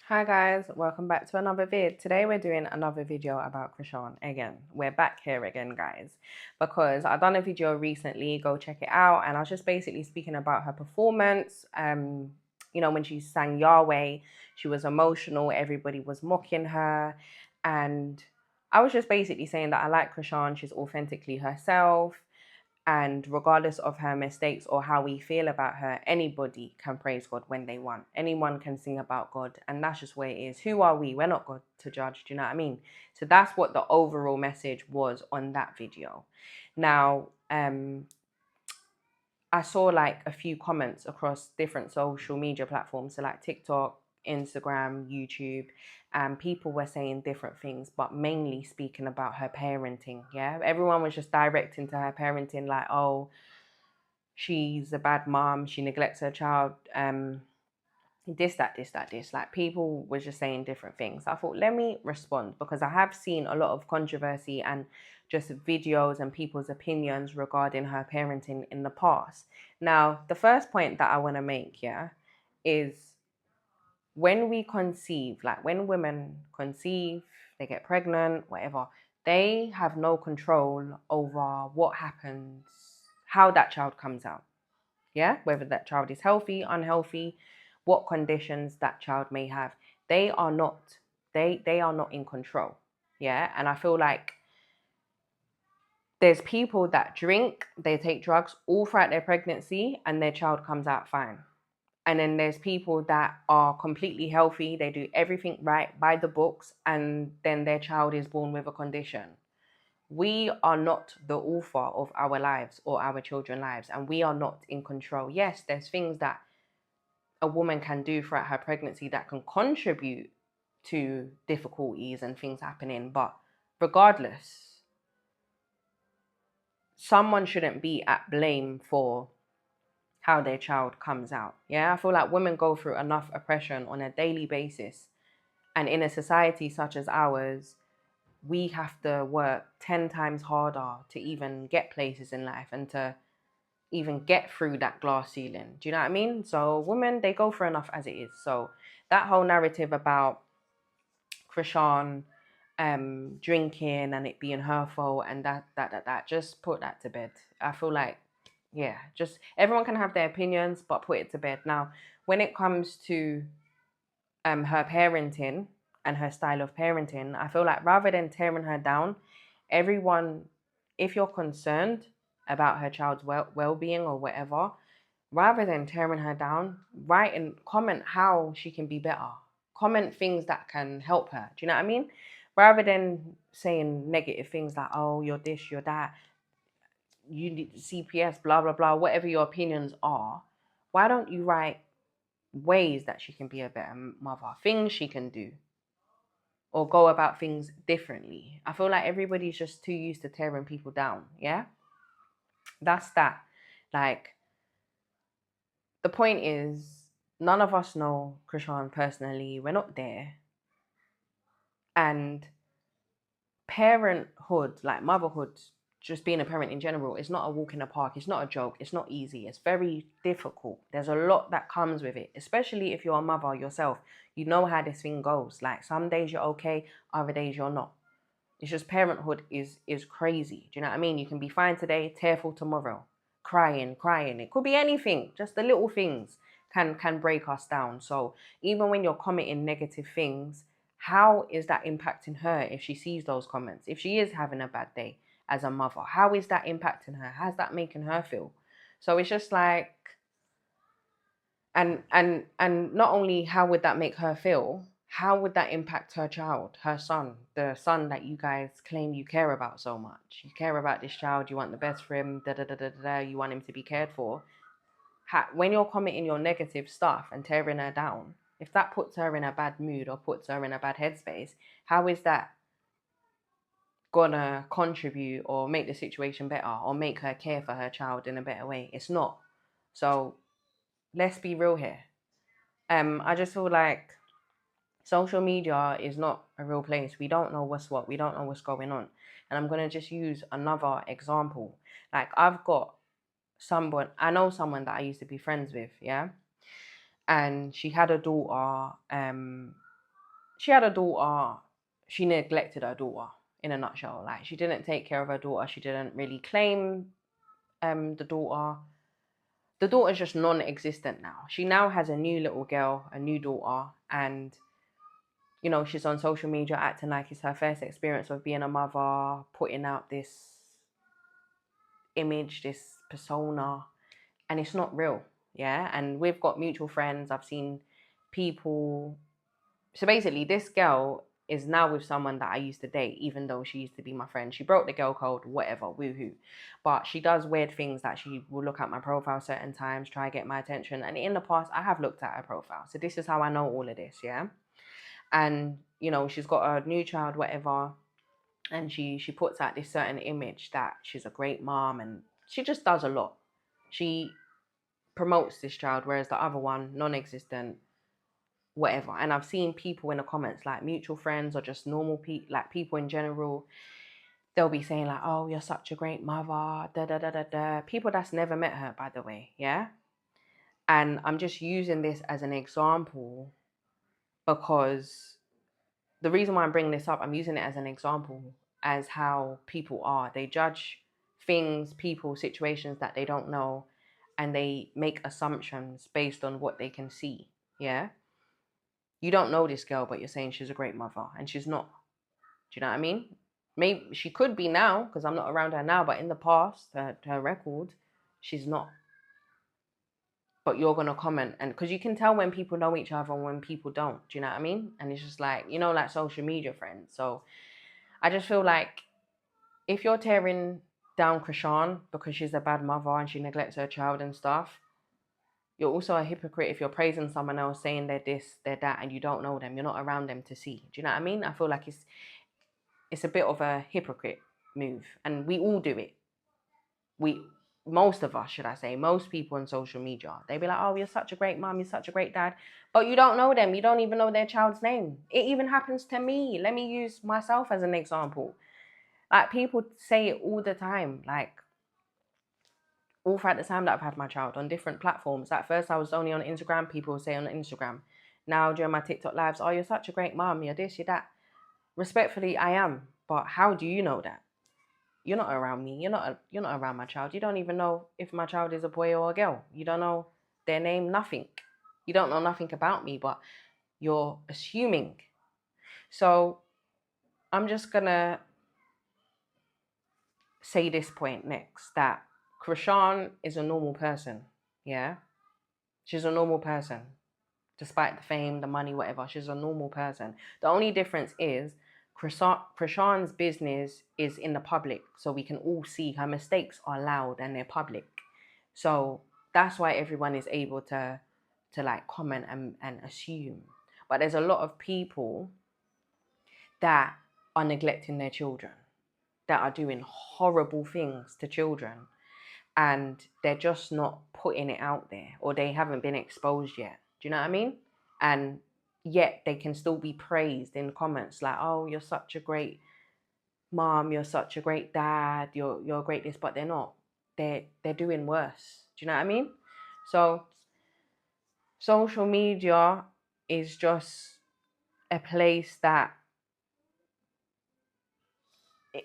Hi guys, welcome back to another vid. Today we're doing another video about Chrisean again. We're back here again, guys, because I done a video recently. Go check it out, and I was just basically speaking about her performance. When she sang Yahweh, she was emotional. Everybody was mocking her, and I was just basically saying that I like Chrisean. She's authentically herself. And regardless of her mistakes or how we feel about her, anybody can praise God when they want. Anyone can sing about God. And that's just where it is. Who are we? We're not God to judge. Do you know what I mean? So that's what the overall message was on that video. Now, I saw like a few comments across different social media platforms. So like TikTok, Instagram, YouTube, and people were saying different things, but mainly speaking about her parenting. Yeah. Everyone was just directing to her parenting, like, oh, she's a bad mom, she neglects her child, this. Like people were just saying different things. I thought, let me respond because I have seen a lot of controversy and just videos and people's opinions regarding her parenting in the past. Now, the first point that I want to make, yeah, is when we conceive, like when women conceive, they get pregnant, whatever, they have no control over what happens, how that child comes out. Yeah, whether that child is healthy, unhealthy, what conditions that child may have. They are not they are not in control. Yeah, and I feel like there's people that drink, they take drugs all throughout their pregnancy and their child comes out fine. And then there's people that are completely healthy, they do everything right by the books, and then their child is born with a condition. We are not the author of our lives or our children's lives, and we are not in control. Yes, there's things that a woman can do throughout her pregnancy that can contribute to difficulties and things happening, but regardless, someone shouldn't be at blame for how their child comes out. Yeah, I feel like women go through enough oppression on a daily basis, and in a society such as ours, we have to work 10 times harder to even get places in life and to even get through that glass ceiling. Do you know what I mean? So women, they go for enough as it is. So that whole narrative about Chrisean drinking and it being her fault and that, just put that to bed. I feel like, yeah, just everyone can have their opinions, but put it to bed. Now, when it comes to her parenting and her style of parenting, I feel like rather than tearing her down, everyone, if you're concerned about her child's well-being or whatever, rather than tearing her down, write and comment how she can be better. Comment things that can help her. Do you know what I mean? Rather than saying negative things like, oh, you're this, you're that, you need CPS, blah, blah, blah, whatever your opinions are, why don't you write ways that she can be a better mother, things she can do, or go about things differently? I feel like everybody's just too used to tearing people down. Yeah? That's that. Like, the point is, none of us know Chrisean personally. We're not there. And parenthood, like motherhood, just being a parent in general, is not a walk in the park. It's not a joke. It's not easy. It's very difficult. There's a lot that comes with it, especially if you're a mother yourself. You know how this thing goes. Like some days you're okay, other days you're not. It's just parenthood is crazy. Do you know what I mean? You can be fine today, tearful tomorrow, crying. It could be anything. Just the little things can break us down. So even when you're commenting negative things, how is that impacting her if she sees those comments? If she is having a bad day as a mother, how is that impacting her? How's that making her feel? So it's just like, and not only how would that make her feel, how would that impact her child, her son, the son that you guys claim you care about so much? You care about this child, you want the best for him, you want him to be cared for. When you're commenting your negative stuff and tearing her down, if that puts her in a bad mood or puts her in a bad headspace, how is that gonna contribute or make the situation better or make her care for her child in a better way? It's not. So let's be real here. I just feel like social media is not a real place. We don't know what's what. We don't know what's going on. And I'm gonna just use another example. Like I know someone that I used to be friends with, yeah, and she had a daughter. she had a daughter. She neglected her daughter, in a nutshell. Like, she didn't take care of her daughter. She didn't really claim the daughter. The daughter's just non-existent now. She now has a new little girl, a new daughter, and you know, she's on social media acting like it's her first experience of being a mother, putting out this image, this persona, and it's not real. Yeah. And we've got mutual friends. I've seen people. So basically, this girl is now with someone that I used to date, even though she used to be my friend. She broke the girl code, whatever, woohoo. But she does weird things, that she will look at my profile certain times, try to get my attention. And in the past, I have looked at her profile. So this is how I know all of this, yeah? And, you know, she's got a new child, whatever. And she puts out this certain image that she's a great mom, and she just does a lot. She promotes this child, whereas the other one, non-existent, whatever. And I've seen people in the comments, like mutual friends or just normal people, like people in general, they'll be saying like, oh, you're such a great mother, da da da da da. People that's never met her, by the way, yeah? And I'm just using this as an example because the reason why I'm bringing this up, I'm using it as an example as how people are. They judge things, people, situations that they don't know, and they make assumptions based on what they can see, yeah? You don't know this girl, but you're saying she's a great mother, and she's not. Do you know what I mean? Maybe she could be now because I'm not around her now, but in the past, her record, she's not. But you're gonna comment, and because you can tell when people know each other and when people don't. Do you know what I mean? And it's just like, you know, like social media friends. So I just feel like if you're tearing down Chrisean because she's a bad mother and she neglects her child and stuff, you're also a hypocrite if you're praising someone else, saying they're this, they're that, and you don't know them. You're not around them to see. Do you know what I mean? I feel like it's a bit of a hypocrite move, and we all do it. Most of us, should I say, most people on social media, they be like, oh, you're such a great mom, you're such a great dad, but you don't know them. You don't even know their child's name. It even happens to me. Let me use myself as an example. Like, people say it all the time, like all throughout the time that I've had my child on different platforms. At first, I was only on Instagram. People would say on Instagram. Now, during my TikTok lives, oh, you're such a great mom. You're this, you're that. Respectfully, I am. But how do you know that? You're not around me. You're not around my child. You don't even know if my child is a boy or a girl. You don't know their name, nothing. You don't know nothing about me, but you're assuming. So I'm just gonna say this point next, that Chrisean is a normal person. Yeah. She's a normal person. Despite the fame, the money, whatever, she's a normal person. The only difference is Chrisean's business is in the public, so we can all see her mistakes are loud and they're public. So that's why everyone is able to like comment and assume. But there's a lot of people that are neglecting their children, that are doing horrible things to children, and they're just not putting it out there, or they haven't been exposed yet. Do you know what I mean? And yet they can still be praised in comments like, oh, you're such a great mom, you're such a great dad, you're great this, but they're not. They're doing worse. Do you know what I mean? So social media is just a place that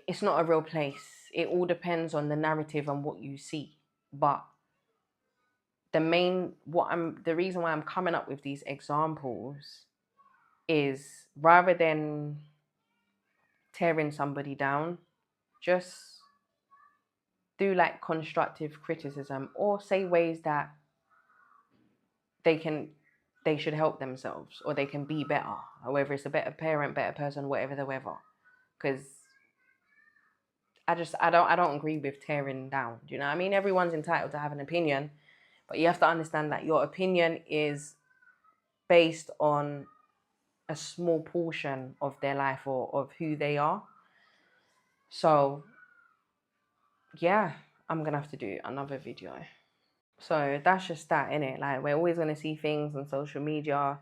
it's not a real place. It all depends on the narrative and what you see. But the reason why I'm coming up with these examples is, rather than tearing somebody down, just do like constructive criticism, or say ways that they should help themselves, or they can be better, or whether it's a better parent, better person, whatever the weather. Because I don't agree with tearing down. Do you know what I mean? Everyone's entitled to have an opinion, but you have to understand that your opinion is based on a small portion of their life or of who they are. So yeah, I'm gonna have to do another video. So that's just that, innit? Like, we're always gonna see things on social media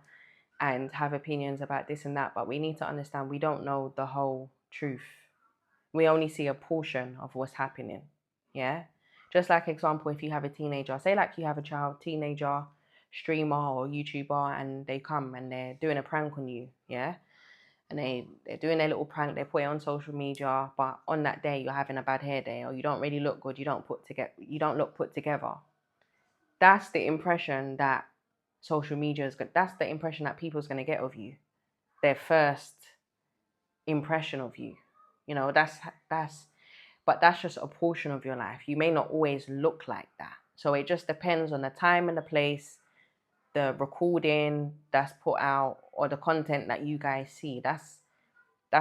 and have opinions about this and that, but we need to understand we don't know the whole truth. We only see a portion of what's happening. Yeah. Just like example, if you have a teenager, say like you have a child, teenager, streamer or YouTuber, and they come and they're doing a prank on you. Yeah. and they're doing their little prank, they put it on social media, but on that day you're having a bad hair day, or you don't really look good, you don't look put together. That's the impression that social media is good. That's the impression that people's going to get of you. Their first impression of you. You know, but that's just a portion of your life. You may not always look like that. So it just depends on the time and the place, the recording that's put out, or the content that you guys see. That's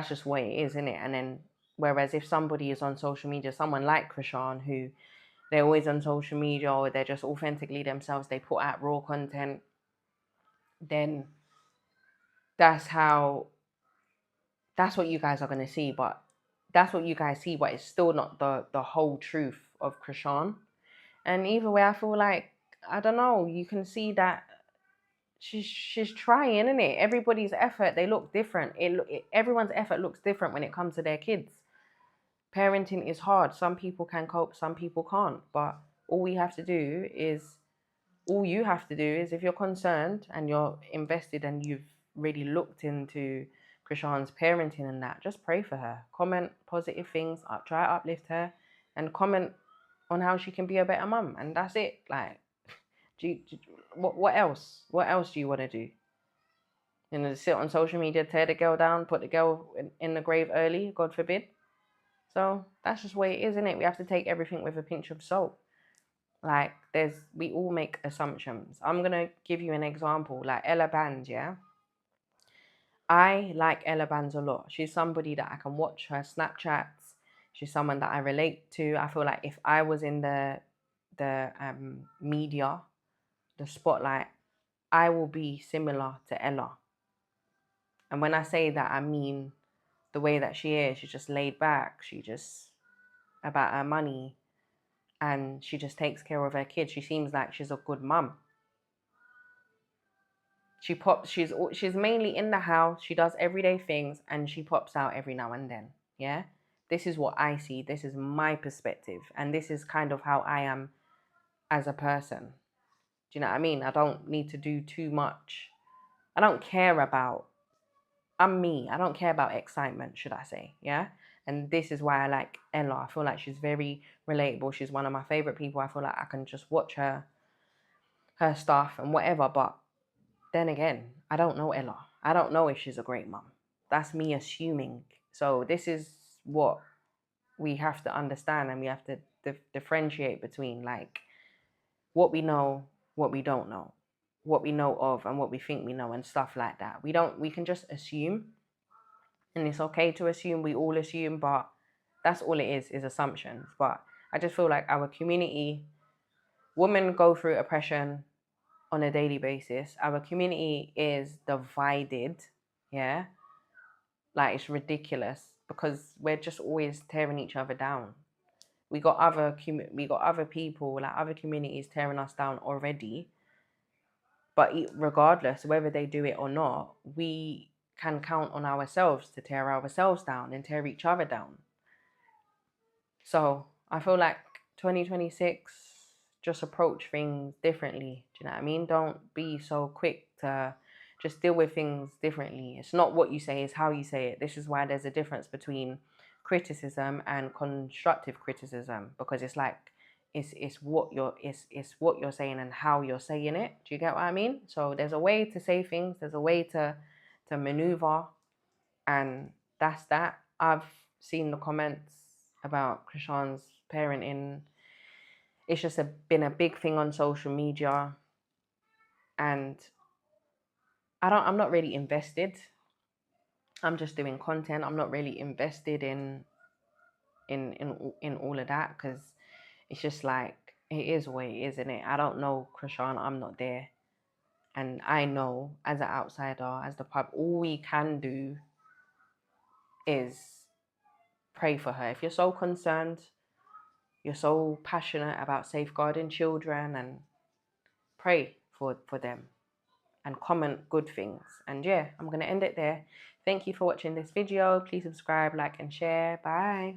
just what it is, isn't it? And then whereas if somebody is on social media, someone like Chrisean, who they're always on social media, or they're just authentically themselves, they put out raw content, then that's what you guys are going to see. But that's what you guys see, but it's still not the whole truth of Chrisean. And either way, I feel like, I don't know, you can see that she's trying, isn't it? Everybody's effort, they look different. Everyone's effort looks different when it comes to their kids. Parenting is hard. Some people can cope, some people can't. But all you have to do is, if you're concerned and you're invested and you've really looked into Chrisean's parenting and that, just pray for her. Comment positive things, try to uplift her, and comment on how she can be a better mum. And that's it. Like, what else? What else do you want to do? You know, sit on social media, tear the girl down, put the girl in the grave early, God forbid. So that's just the way it is, isn't it? We have to take everything with a pinch of salt. Like, we all make assumptions. I'm going to give you an example. Like Ella Bands, yeah? I like Ella Bands a lot. She's somebody that I can watch her Snapchats. She's someone that I relate to. I feel like if I was in the media, the spotlight, I will be similar to Ella. And when I say that, I mean the way that she is. She's just laid back. She just about her money, and she just takes care of her kids. She seems like she's a good mum. She's mainly in the house. She does everyday things, and she pops out every now and then. Yeah, this is what I see. This is my perspective, and this is kind of how I am as a person. Do you know what I mean? I don't need to do too much. I don't care about. I'm me. I don't care about excitement, should I say? Yeah. And this is why I like Ella. I feel like she's very relatable. She's one of my favorite people. I feel like I can just watch her stuff and whatever. But then again, I don't know Ella. I don't know if she's a great mum. That's me assuming. So this is what we have to understand, and we have to differentiate between, like, what we know, what we don't know, what we know of, and what we think we know, and stuff like that. We can just assume, and it's okay to assume. We all assume, but that's all it is assumptions. But I just feel like our community, women go through oppression on a daily basis. Our community is divided, yeah? Like, it's ridiculous, because we're just always tearing each other down. We got other people, like other communities, tearing us down already. But regardless, whether they do it or not, we can count on ourselves to tear ourselves down and tear each other down. So I feel like 2026, just approach things differently. Do you know what I mean? Don't be so quick to just deal with things differently. It's not what you say, it's how you say it. This is why there's a difference between criticism and constructive criticism, because it's like it's what you're saying and how you're saying it. Do you get what I mean? So there's a way to say things, there's a way to maneuver, and that's that. I've seen the comments about Chrisean's parenting. It's just been a big thing on social media, and I'm not really invested. I'm just doing content. I'm not really invested in all of that, because it's just like, it is what it is, isn't it? I don't know Chrisean. I'm not there. And I know, as an outsider, as the pub, all we can do is pray for her. If you're so concerned, you're so passionate about safeguarding children, and pray for them and comment good things. And yeah, I'm going to end it there. Thank you for watching this video. Please subscribe, like, and share. Bye.